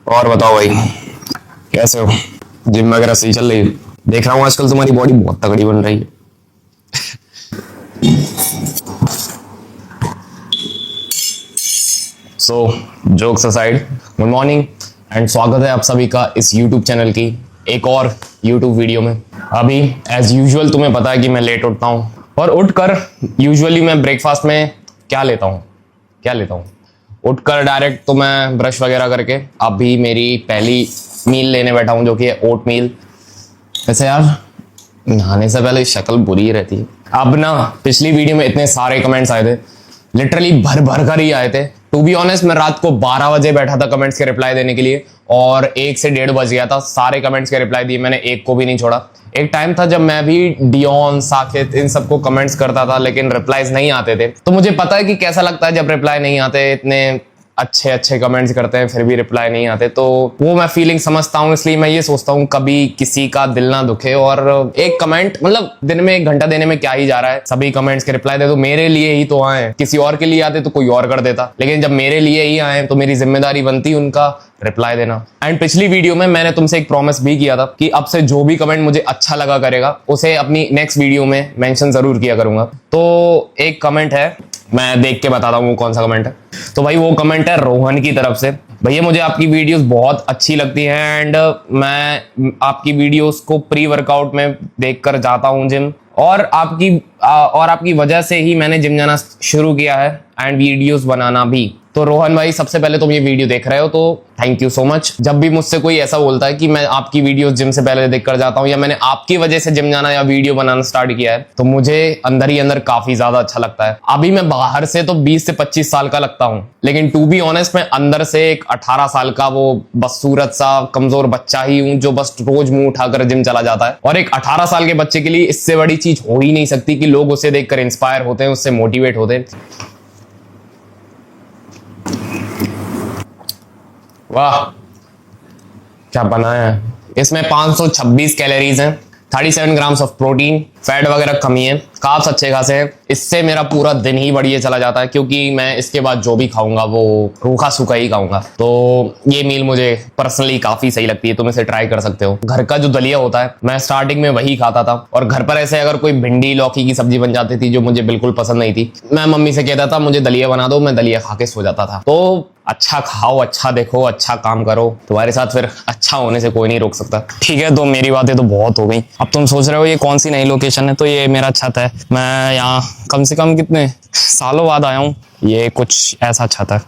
और बताओ भाई, कैसे हो? जिम वगैरह सही चल रही है? देख रहा हूँ आजकल तुम्हारी बॉडी बहुत तगड़ी बन रही है। सो jokes aside, good morning and स्वागत है आप सभी का इस YouTube चैनल की एक और YouTube वीडियो में। अभी एज यूजुअल तुम्हें पता है कि मैं लेट उठता हूँ और उठकर यूजुअली मैं ब्रेकफास्ट में क्या लेता हूँ उठकर डायरेक्ट तो मैं ब्रश वगैरह करके अभी मेरी पहली मील लेने बैठा हूँ, जो कि है ओट मील। वैसे यार नहाने से पहले शक्ल बुरी ही रहती है। अब ना पिछली वीडियो में इतने सारे कमेंट्स आए थे, लिटरली भर भर कर ही आए थे। टू बी ऑनेस्ट मैं रात को 12 बजे बैठा था कमेंट्स के रिप्लाई देने के लिए और 1 से 1:30 बज गया था। सारे कमेंट्स के रिप्लाई दिए मैंने, एक को भी नहीं छोड़ा। एक टाइम था जब मैं भी डियोन, साकेत इन सबको कमेंट्स करता था लेकिन रिप्लाईज नहीं आते थे। तो मुझे पता है कि कैसा लगता है जब रिप्लाई नहीं आते। इतने अच्छे अच्छे कमेंट्स करते हैं फिर भी रिप्लाई नहीं आते, तो वो मैं फीलिंग समझता हूँ। इसलिए मैं ये सोचता हूँ कभी किसी का दिल ना दुखे और एक कमेंट मतलब दिन में 1 घंटा देने में क्या ही जा रहा है। सभी कमेंट्स के रिप्लाई दे दो, मेरे लिए ही तो आए। किसी और के लिए आते तो कोई और कर देता, लेकिन जब मेरे लिए ही आए तो मेरी जिम्मेदारी बनती उनका रिप्लाई देना। एंड पिछली वीडियो में मैंने तुमसे एक प्रॉमिस भी किया था कि अब से जो भी कमेंट मुझे अच्छा लगा करेगा उसे अपनी नेक्स्ट वीडियो में मेंशन जरूर किया करूंगा। तो एक कमेंट है, मैं देख के बताता हूँ वो कौन सा कमेंट है। तो भाई वो कमेंट है रोहन की तरफ से। भैया मुझे आपकी वीडियोस बहुत अच्छी लगती हैं एंड मैं आपकी वीडियोस को प्री वर्कआउट में देखकर जाता हूँ जिम, और आपकी वजह से ही मैंने जिम जाना शुरू किया है एंड वीडियोस बनाना भी। तो रोहन भाई सबसे पहले तुम ये वीडियो देख रहे हो तो थैंक यू सो मच। जब भी मुझसे कोई ऐसा बोलता है कि मैं आपकी वीडियोस जिम से पहले देख कर जाता हूँ या मैंने आपकी वजह से जिम जाना या वीडियो बनाना स्टार्ट किया है, तो मुझे अंदर ही अंदर काफी ज्यादा अच्छा लगता है। अभी मैं बाहर से तो 20 से 25 साल का लगता हूँ, लेकिन टू बी ऑनेस्ट मैं अंदर से एक 18 साल का वो बदसूरत सा कमजोर बच्चा ही हूँ जो बस रोज मुंह उठाकर जिम चला जाता है। और एक 18 साल के बच्चे के लिए इससे बड़ी चीज हो ही नहीं सकती कि लोग उसे देखकर इंस्पायर होते हैं, उससे मोटिवेट होते हैं। वाह क्या बनाया है। इसमें 526 कैलोरीज हैं, 37 ग्राम्स ऑफ प्रोटीन, फैट वगैरह कमी है, कार्ब्स अच्छे खासे हैं। इससे मेरा पूरा दिन ही बढ़िया चला जाता है क्योंकि मैं इसके बाद जो भी खाऊंगा वो रूखा सूखा ही खाऊंगा। तो ये मील मुझे पर्सनली काफी सही लगती है, तुम इसे ट्राई कर सकते हो। घर का जो दलिया होता है मैं स्टार्टिंग में वही खाता था, और घर पर ऐसे अगर कोई भिंडी लौकी की सब्जी बन जाती थी जो मुझे बिल्कुल पसंद नहीं थी, मैं मम्मी से कहता था मुझे दलिया बना दो, मैं दलिया खा के सो जाता था। तो अच्छा खाओ, अच्छा देखो, अच्छा काम करो, तुम्हारे साथ फिर अच्छा होने से कोई नहीं रोक सकता। ठीक है, तो मेरी बातें तो बहुत हो गई। अब तुम सोच रहे हो ये कौन सी नई लोकेशन है, तो ये मेरा छत है। मैं यहाँ कम से कम कितने सालों बाद आया हूँ। ये कुछ ऐसा छत है।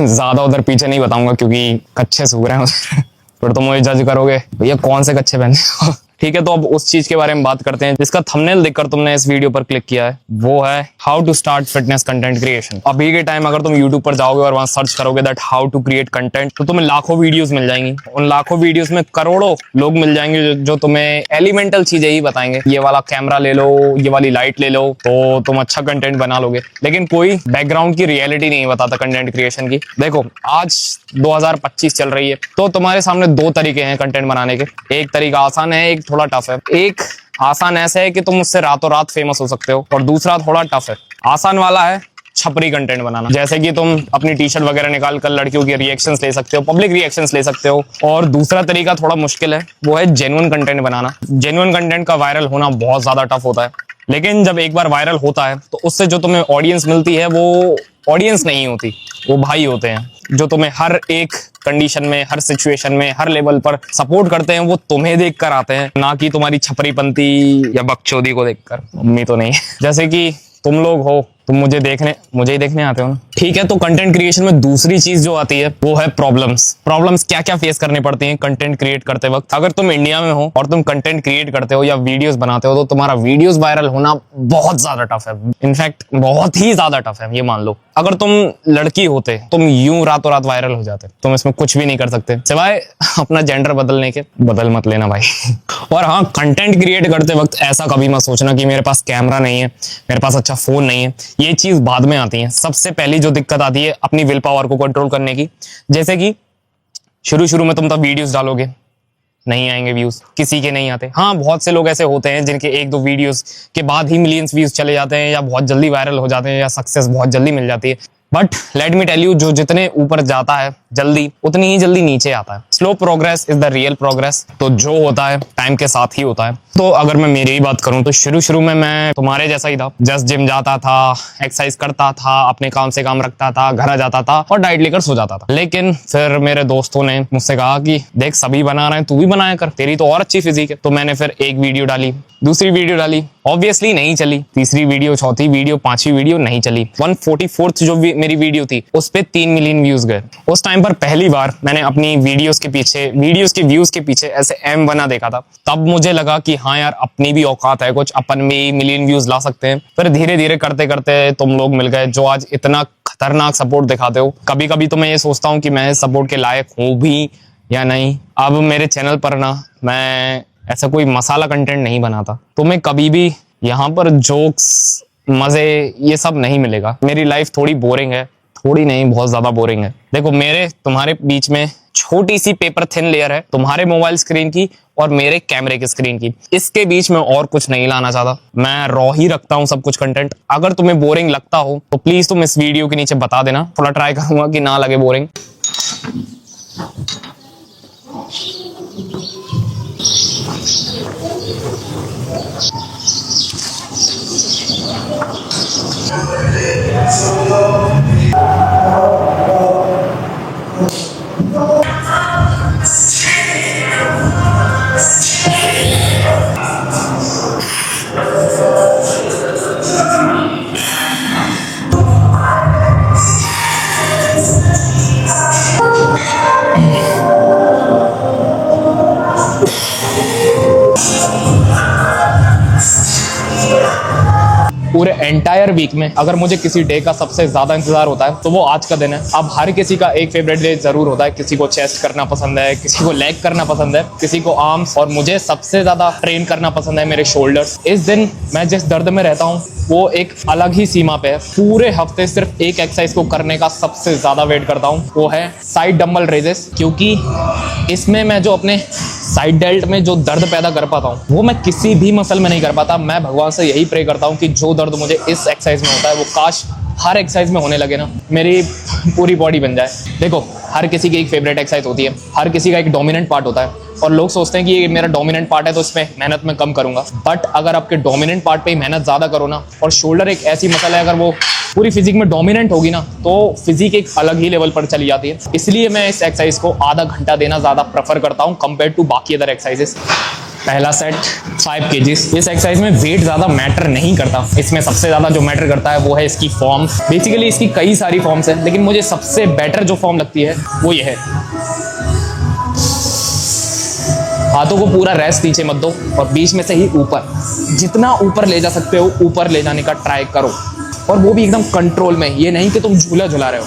ज्यादा उधर पीछे नहीं बताऊंगा क्योंकि कच्चे सूख रहे हैं फिर तो मुझे जज करोगे भैया कौन से कच्चे पहने हो। ठीक है, तो अब उस चीज के बारे में बात करते हैं जिसका थंबनेल देखकर तुमने इस वीडियो पर क्लिक किया है। वो है how to start fitness content creation. अभी के टाइम अगर तुम यूट्यूब पर जाओगे और वहां सर्च करोगे that how to create content, तो तुम्हें लाखों वीडियोस मिल जाएंगी। उन लाखों वीडियोस में करोड़ों लोग मिल जाएंगे जो तुम्हें एलिमेंटल चीजें ही बताएंगे। ये वाला कैमरा ले लो, ये वाली लाइट ले लो, तो तुम अच्छा कंटेंट बना लोगे। लेकिन कोई बैकग्राउंड की रियलिटी नहीं बताता कंटेंट क्रिएशन की। देखो आज 2025 चल रही है, तो तुम्हारे सामने 2 तरीके हैं कंटेंट बनाने के। एक तरीका आसान है, एक थोड़ा टफ है। एक आसान ऐसा है कि तुम उससे रातों रात फेमस हो सकते हो, और दूसरा थोड़ा टफ है। आसान वाला है छपरी कंटेंट बनाना, जैसे कि तुम अपनी टी शर्ट वगैरह निकाल कर लड़कियों के रिएक्शंस ले सकते हो, पब्लिक रिएक्शंस ले सकते हो। और दूसरा तरीका थोड़ा मुश्किल है, वो है जेन्युइन कंटेंट बनाना। जेन्युइन कंटेंट का वायरल होना बहुत ज्यादा टफ होता है, लेकिन जब एक बार वायरल होता है तो उससे जो तुम्हें ऑडियंस मिलती है वो ऑडियंस नहीं होती, वो भाई होते हैं जो तुम्हें हर एक कंडीशन में, हर सिचुएशन में, हर लेवल पर सपोर्ट करते हैं। वो तुम्हें देखकर आते हैं, ना कि तुम्हारी छपरीपंती या बकचोदी को देखकर। मम्मी तो नहीं जैसे कि तुम लोग हो, तुम मुझे ही देखने आते हो ना। ठीक है, तो कंटेंट क्रिएशन में दूसरी चीज जो आती है वो है प्रॉब्लम्स क्या क्या फेस करनी पड़ती हैं कंटेंट क्रिएट करते वक्त। अगर तुम इंडिया में हो और तुम कंटेंट क्रिएट करते हो या वीडियोस बनाते हो, तो तुम्हारा वीडियोस वायरल होना बहुत ज्यादा टफ है। इनफैक्ट बहुत ही ज्यादा टफ है, ये मान लो। अगर तुम लड़की होते, तुम यूं रातों रात वायरल हो जाते। तुम इसमें कुछ भी नहीं कर सकते सिवाय अपना जेंडर बदलने के। बदल मत लेना भाई और हाँ, कंटेंट क्रिएट करते वक्त ऐसा कभी मत सोचना कि मेरे पास कैमरा नहीं है, मेरे पास अच्छा फोन नहीं है। ये चीज बाद में आती है। सबसे पहली जो दिक्कत आती है अपनी विल पावर को कंट्रोल करने की। जैसे कि शुरू में तुम तब वीडियोस डालोगे, नहीं आएंगे व्यूज, किसी के नहीं आते। हाँ, बहुत से लोग ऐसे होते हैं जिनके 1-2 वीडियोस के बाद ही मिलियंस व्यूज चले जाते हैं, या बहुत जल्दी वायरल हो जाते हैं, या सक्सेस बहुत जल्दी मिल जाती है। But let me tell you, जो जितने ऊपर जाता है, जल्दी उतनी ही जल्दी नीचे आता है। Slow progress is the real progress. तो जो होता है टाइम के साथ ही होता है। तो अगर मैं मेरी ही बात करूं तो शुरू में मैं तुम्हारे जैसा ही था, जस्ट जिम जाता था, एक्सरसाइज करता था, अपने काम से काम रखता था, घर आ जाता था और डाइट लेकर सो जाता था। लेकिन फिर मेरे दोस्तों ने मुझसे कहा कि देख सभी बना रहे हैं, तू भी बनाया कर, तेरी तो और अच्छी फिजिक है। तो मैंने फिर एक वीडियो डाली, दूसरी वीडियो डाली, ऑब्वियसली नहीं चली। तीसरी वीडियो, चौथी वीडियो, पांचवी वीडियो नहीं चली। 144th जो मेरी वीडियो थी उस पे 3 मिलियन व्यूज गए। उस टाइम पर पहली बार मैंने अपनी वीडियोस के व्यूज के पीछे ऐसे एम बना देखा था। तब मुझे लगा कि हाँ यार, अपनी भी औकात है कुछ, अपन भी मिलियन व्यूज ला सकते हैं। फिर धीरे धीरे करते करते तुम लोग मिल गए जो आज इतना खतरनाक सपोर्ट दिखाते हो। कभी कभी तो मैं ये सोचता हूँ कि मैं सपोर्ट के लायक हूँ भी या नहीं। अब मेरे चैनल पर ना मैं ऐसा कोई मसाला कंटेंट नहीं बनाता, तुम्हें कभी भी यहाँ पर जोक्स, मजे, ये सब नहीं मिलेगा। मेरी लाइफ थोड़ी बोरिंग है, थोड़ी नहीं बहुत ज्यादा बोरिंग है। देखो मेरे तुम्हारे बीच में छोटी सी पेपर थिन लेयर है, तुम्हारे मोबाइल स्क्रीन की और मेरे कैमरे की स्क्रीन की। इसके बीच में और कुछ नहीं लाना चाहता, मैं रॉ ही रखता हूँ सब कुछ कंटेंट। अगर तुम्हें बोरिंग लगता हो तो प्लीज तुम इस वीडियो के नीचे बता देना, थोड़ा ट्राई करूंगा कि ना लगे बोरिंग। पूरे एंटायर वीक में अगर मुझे किसी डे का सबसे ज्यादा इंतजार होता है तो वो आज का दिन है। अब हर किसी का एक फेवरेट डे जरूर होता है। किसी को चेस्ट करना पसंद है, किसी को लेग करना पसंद है, किसी को आर्म्स, और मुझे सबसे ज्यादा ट्रेन करना पसंद है मेरे शोल्डर्स। इस दिन मैं जिस दर्द में रहता हूँ वो एक अलग ही सीमा पे है। पूरे हफ्ते सिर्फ एक एक्सरसाइज को करने का सबसे ज्यादा वेट करता हूँ, वो है साइड डंबल रेजेस। क्योंकि इसमें मैं जो अपने साइड डेल्ट में जो दर्द पैदा कर पाता हूँ वो मैं किसी भी मसल में नहीं कर पाता। मैं भगवान से यही प्रे करता हूँ कि जो दर्द मुझे इस एक्सरसाइज में होता है वो काश हर एक्सरसाइज में होने लगे ना, मेरी पूरी बॉडी बन जाए। देखो हर किसी की एक फेवरेट एक्सरसाइज होती है, हर किसी का एक डोमिनेंट पार्ट होता है और लोग सोचते हैं कि ये मेरा डोमिनेंट पार्ट है तो इसमें मेहनत मैं कम करूंगा। बट अगर आपके डोमिनेंट पार्ट पे ही मेहनत ज्यादा करो ना, और शोल्डर एक ऐसी मसल है अगर वो पूरी फिजिक में डोमिनेंट होगी ना तो फिजिक एक अलग ही लेवल पर चली जाती है। इसलिए मैं इस एक्सरसाइज को आधा घंटा देना ज्यादा प्रेफर करता हूँ कंपेयर टू बाकी अदर एक्सरसाइजेस। पहला सेट 5 kg। इस एक्सरसाइज में वेट ज्यादा मैटर नहीं करता, इसमें सबसे ज्यादा जो मैटर करता है वो है इसकी फॉर्म। बेसिकली इसकी कई सारी फॉर्म्स हैं लेकिन मुझे सबसे बेटर जो फॉर्म लगती है वो ये है। हाथों को पूरा रेस्ट नीचे मत दो और बीच में से ही ऊपर, जितना ऊपर ले जा सकते हो ऊपर ले जाने का ट्राई करो, और वो भी एकदम कंट्रोल में। ये नहीं कि तुम झूला झुला रहे हो।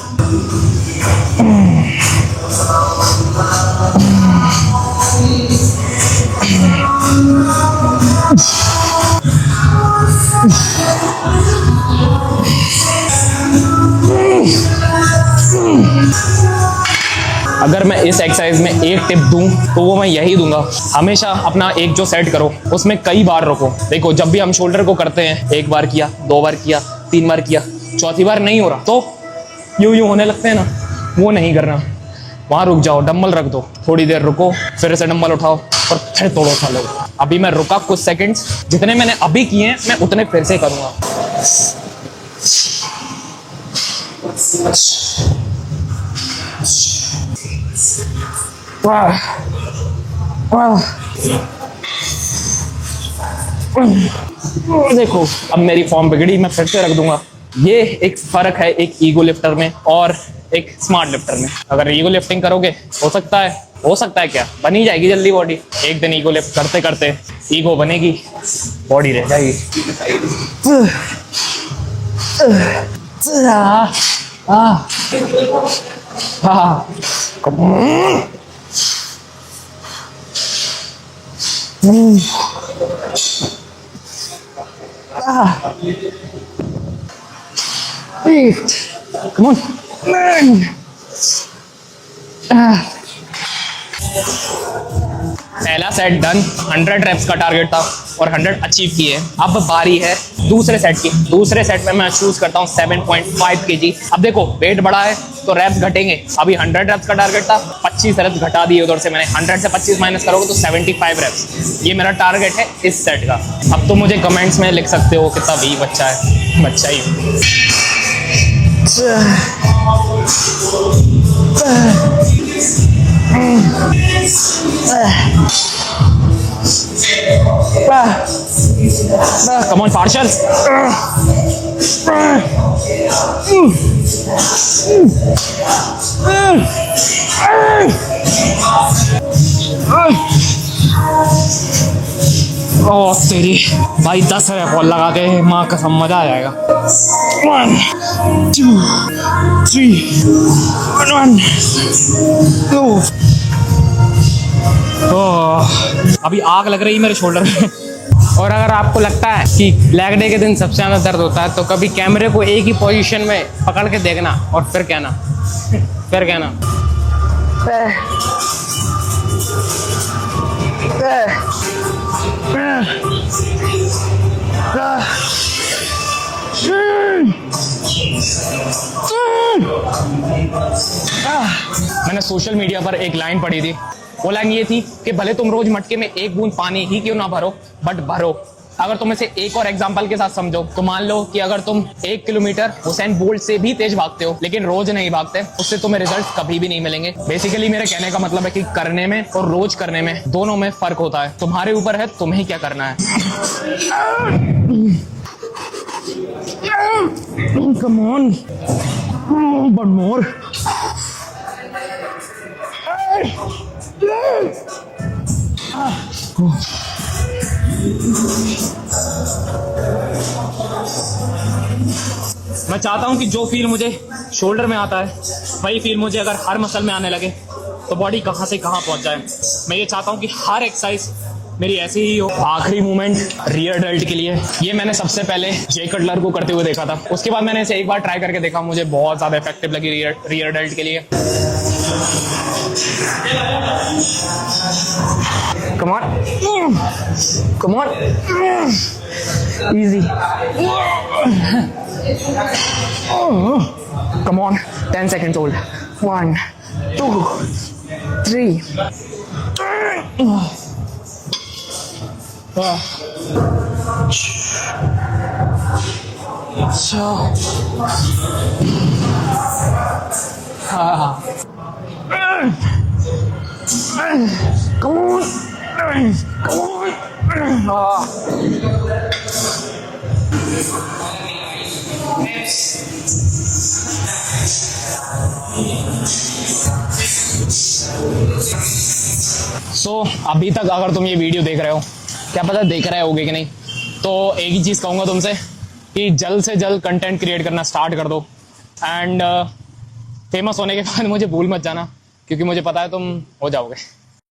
अगर मैं इस एक्सरसाइज में एक टिप दूं तो वो मैं यही दूंगा, हमेशा अपना एक जो सेट करो उसमें कई बार रोको। देखो जब भी हम शोल्डर को करते हैं, एक बार किया, 2 बार किया, 3 बार किया, चौथी बार नहीं हो रहा तो यूं होने लगते हैं ना, वो नहीं करना। वहां रुक जाओ, डंबल रख दो, थोड़ी देर रुको, फिर से डंबल उठाओ और फिर तोड़ो खा लो। अभी मैं रुका कुछ सेकंड्स, जितने मैंने अभी किए हैं मैं उतने फिर से करूंगा। देखो अब मेरी फॉर्म बिगड़ी, मैं फिर से रख दूंगा। ये एक फर्क है एक ईगो लिफ्टर में और एक स्मार्ट लिफ्टर में। अगर ईगो लिफ्टिंग करोगे हो सकता है क्या, बनी जाएगी जल्दी बॉडी। एक दिन ईगो लिफ्ट करते करते ईगो बनेगी, बॉडी रह जाएगी। Come on. पहला सेट डन, 100 रेप्स का टारगेट था और 100 अचीव किए। अब बारी है दूसरे सेट की। दूसरे सेट में मैं चूज करता हूँ 7.5 kg। अब देखो वेट बढ़ा है तो रेप्स घटेंगे। अभी 100 रेप्स का टारगेट था, 25 रेप्स घटा दिए उधर से मैंने। 100 से 25 माइनस करोगे तो 75 रेप्स। ये मेरा टारगेट है इस सेट का। अब तो मुझे कमेंट्स में लिख सकते हो कितना वीक बच्चा है, बच्चा ही हूँ। Come on, partial. ओ तेरी भाई 10 है बॉल लगा के, माँ कसम मजा आ जाएगा। 1 2 3 1 2। अभी आग लग रही है मेरे शोल्डर में। और अगर आपको लगता है कि लेग डे के दिन सबसे ज़्यादा दर्द होता है तो कभी कैमरे को एक ही पोजीशन में पकड़ के देखना और फिर कहना मैंने सोशल मीडिया पर एक लाइन पढ़ी थी। वो लाइन ये थी कि भले तुम रोज मटके में एक बूंद पानी ही क्यों ना भरो, बट भरो। अगर तुम इसे एक और एग्जांपल के साथ समझो तो मान लो कि अगर तुम 1 किलोमीटर हुसैन बोल्ट से भी तेज भागते हो लेकिन रोज नहीं भागते, उससे तुम्हें रिजल्ट कभी भी नहीं मिलेंगे। बेसिकली मेरे कहने का मतलब है कि करने में और रोज करने में दोनों में फर्क होता है। तुम्हारे ऊपर है तुम्हें क्या करना है। Come on, one more. मैं चाहता हूं कि जो फील मुझे शोल्डर में आता है वही फील मुझे अगर हर मसल में आने लगे तो बॉडी कहां से कहां पहुंच जाए। मैं ये चाहता हूं कि हर एक्सरसाइज मेरी ऐसी ही हो। आखिरी मूवमेंट रियर डेल्ट के लिए। ये मैंने सबसे पहले जे कटलर को करते हुए देखा था, उसके बाद मैंने इसे एक बार ट्राई करके देखा, मुझे बहुत ज़्यादा इफेक्टिव लगी रियर डेल्ट के लिए। Come on, come on, easy. Come on, 10 seconds hold. 1 2 3 Come on, come on. अभी तक अगर तुम ये वीडियो देख रहे हो, क्या पता देख रहे होगे कि नहीं, तो एक ही चीज़ कहूँगा तुमसे कि जल्द से जल्द कंटेंट क्रिएट करना स्टार्ट कर दो। एंड फेमस होने के बाद मुझे भूल मत जाना, क्योंकि मुझे पता है तुम हो जाओगे।